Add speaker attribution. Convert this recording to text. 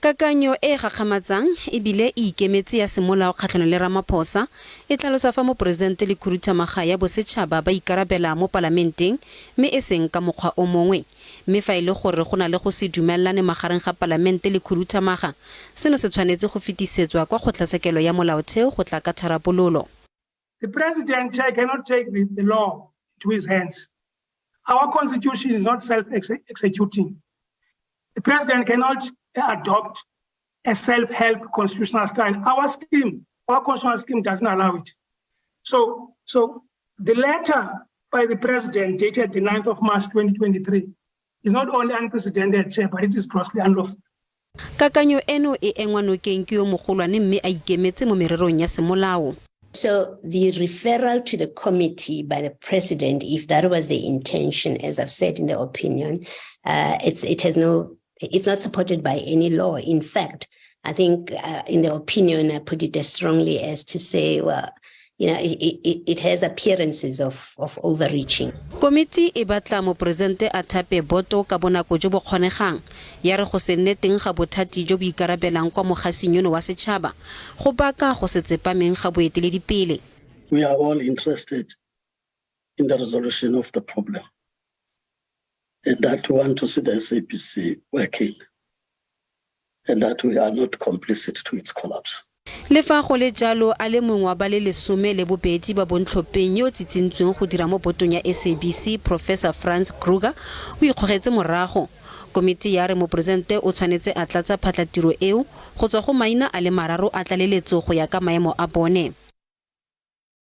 Speaker 1: Kakanyo e gagamatsang ebile e ikemetse ya semolao kgatlhanong le Ramaphosa e tlhalosa fa moPresidente le khuduthamaga ya bosetšhaba ba ikarabela mo palamenteng mme e seng ka mokgwa o mongwe mme fa ile gore go na le go se dumelane magareng ga palamente le khuduthamaga seno se tshwanetse go fetisetswa kwa kgotlatshekelo ya molaotheo go tla ka tharabololo.
Speaker 2: The President cannot take the law to his hands. Our constitution is not self-executing. The President cannot adopt a self-help constitutional style. Our constitutional scheme doesn't allow it. So the letter by the President dated the 9th of March 2023 is not only unprecedented, but it is grossly unlawful.
Speaker 1: Kakanyo eno e engwa nokeng ke yo mogolwane mme a ikemetse mo mererong ya semolao.
Speaker 3: So the referral to the committee by the President, if that was the intention, as I've said in the opinion, it's not supported by any law. In fact, I think in the opinion, I put it as strongly as to say, well, it has appearances of overreaching.
Speaker 1: Komiti e batla moPresidente a thape boto ka bonako jo bo kgonegang ya re go se nne teng ga bothati jo bo ikarabelang kwa mogasing yono wa setšhaba go baka go se tsepameng ga boeteledipele.
Speaker 4: We are all interested in the resolution of the problem and that we want to see the SABC working and that we are not complicit to its collapse.
Speaker 1: Le fa go le jalo a le mongwe wa ba le 12 ba bontlhopheng yo tsitsintsweng go dira mo botong ya SABC Professor Franz Kruger o ikgogetse morago. Komiti ya re moPresidente o tshwanetse a tlatsa phatlatiro eo go tswa go maina a le mararo a tlaleletseo go ya ka maemo a bone.